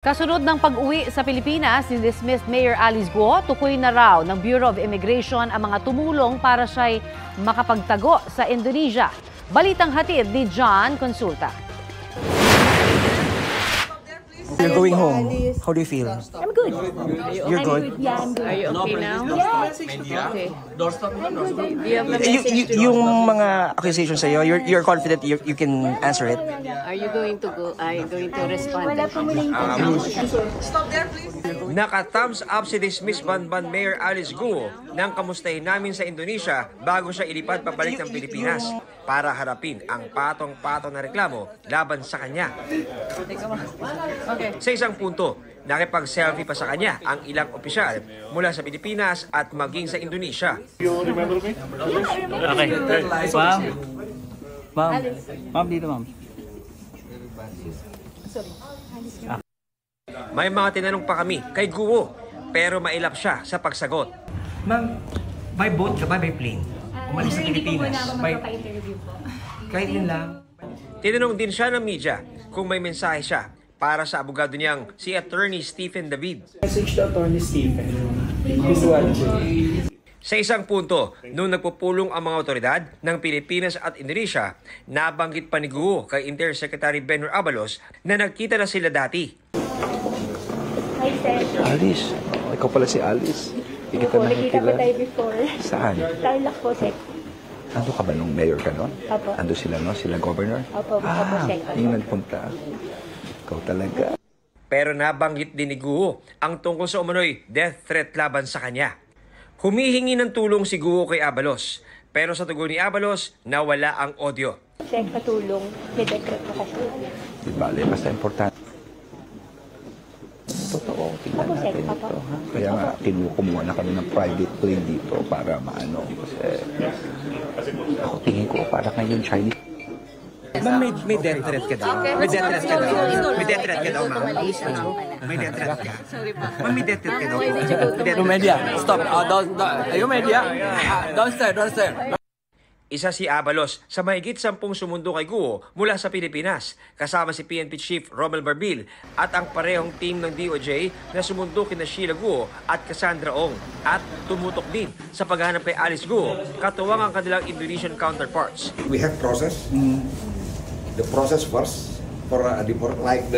Kasunod ng pag-uwi sa Pilipinas ni dismissed Mayor Alice Guo, tukoy na raw ng Bureau of Immigration ang mga tumulong para siya'y makapagtago sa Indonesia. Balitang hatid ni John Consulta. You're going home. How do you feel? I'm good. You're good? Yeah, I'm good. Are you okay now? Yes. Okay. Do you have a message to Yung mga accusations sa'yo, you're confident you can answer it? Are you going to go? Are you going to respond? Wala po muna yung Naka-thumbs up si dismissed Banban Mayor Alice Guo nang kamustahin namin sa Indonesia bago siya ilipat pabalik ng Pilipinas para harapin ang patong-patong na reklamo laban sa kanya. Sa isang punto, nakipag-selfie pa sa kanya ang ilang opisyal mula sa Pilipinas at maging sa Indonesia. Okay. Ma'am, dito ma'am. May mga tinanong pa kami kay Guo pero mailap siya sa pagsagot. Ma'am, by boat ka ba? By plane? Umalis sa Pilipinas? Magpapa-interview po. Kahit yun lang. Tinanong din siya ng media kung may mensahe siya para sa abogado niyang si Attorney Stephen David. Message to Attorney Stephen. Sa isang punto, nung nagpupulong ang mga otoridad ng Pilipinas at Indonesia, nabanggit pa ni Guo kay Intersecretary Benhur Abalos na nagkita na sila dati. Hi, sir. Alice. Oh, ikaw pala si Alice. Hindi kita Nakita ko nakikilala. tayo before. Saan? Tarlac po, sir. Ando ka ba nung mayor ka noon? Opo. Ando sila, no? Sila governor? Opo, opo, sir. Yung nagpunta. Ikaw talaga. Pero nabanggit din ni Guo ang tungkol sa umano'y death threat laban sa kanya. Humihingi ng tulong si Guo kay Abalos, pero sa tugon ni Abalos, nawala ang audio. Sir, katulong. May decret po kasi. Di bale, basta importante. Totoo, tingnan Opo, sir. natin Opo. ito. Ha? Kaya nga, kumuha na kami ng private plane dito para maano. Kasi ako tingin ko para kayong Chinese. Ma'am, may death threat ka daw? May death threat ka daw? May death threat ka daw, ma'am? May death threat ka? Ma'am, may death threat ka daw? You media, stop. You media, don't stay. Isa si Abalos sa mahigit 10 sumundo kay Guo mula sa Pilipinas, kasama si PNP Chief Romel Barbil at ang parehong team ng DOJ na sumundo kina Sheila Guo at Cassandra Ong at tumutok din sa paghahanap kay Alice Guo, katuwang ang kanilang Indonesian counterparts. We have process. The process first for before Like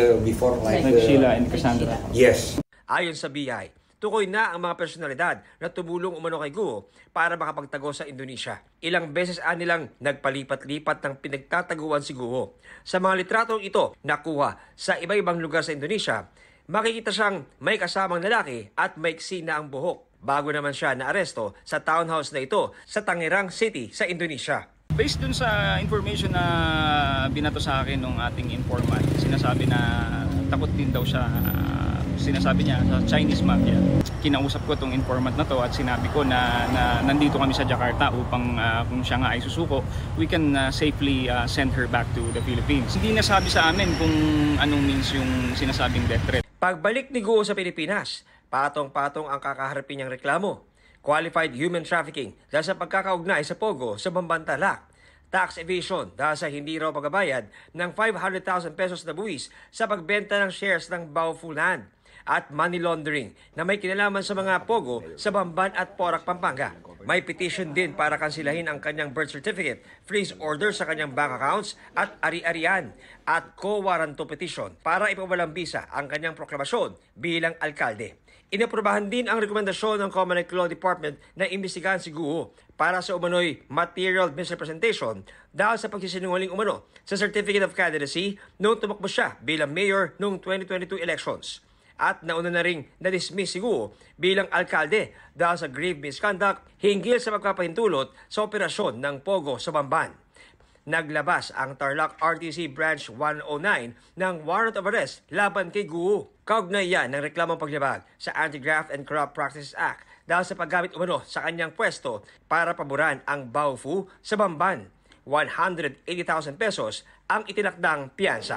Sheila and Cassandra. Yes. Ayon sa BI, tukoy na ang mga personalidad na tumulong umano kay Guo para makapagtago sa Indonesia. Ilang beses nilang nagpalipat-lipat ng pinagtataguan si Guo. Sa mga litratong ito nakuha sa iba-ibang lugar sa Indonesia, makikita siyang may kasamang lalaki at maiksi na ang buhok. Bago naman siya naaresto sa townhouse na ito sa Tangerang City sa Indonesia. Based dun sa information na binato sa akin ng ating informant, sinasabi na takot din daw siya, sinasabi niya sa Chinese mafia. Kinausap ko tong informant na to at sinabi ko na nandito kami sa Jakarta upang kung siya nga ay susuko, we can safely send her back to the Philippines. Hindi nasabi sa amin kung anong means yung sinasabing death threat. Pagbalik ni Guo sa Pilipinas, patong-patong ang kakaharapin niyang reklamo. Qualified human trafficking dahil sa pagkakaugnay sa Pogo sa Bambantalak. Tax evasion dahil sa hindi raw pagbabayad ng 500,000 pesos na buwis sa pagbenta ng shares ng Baofu Land. At money laundering na may kinalaman sa mga Pogo sa Bamban at Porac, Pampanga. May petition din para kansilahin ang kanyang birth certificate, freeze order sa kanyang bank accounts at ari-arian at co-warranto petition para ipawalang bisa ang kanyang proklamasyon bilang alkalde. Inaprobahan din ang rekomendasyon ng Common Law Department na imbestigahan si Guo para sa umano'y material misrepresentation dahil sa pagsisinungaling umano sa Certificate of Candidacy noong tumakbo siya bilang mayor noong 2022 elections. At nauna na ring na-dismiss si Guo bilang alkalde dahil sa grave misconduct hinggil sa pagpapahintulot sa operasyon ng Pogo sa Bamban. Naglabas ang Tarlac RTC Branch 109 ng warrant of arrest laban kay Guo. Kaugnay yan ng reklamong paglabag sa Anti-Graft and Corrupt Practices Act dahil sa paggamit umano sa kanyang pwesto para paboran ang Baofu sa Bamban. 180,000 pesos ang itinakdang piyansa.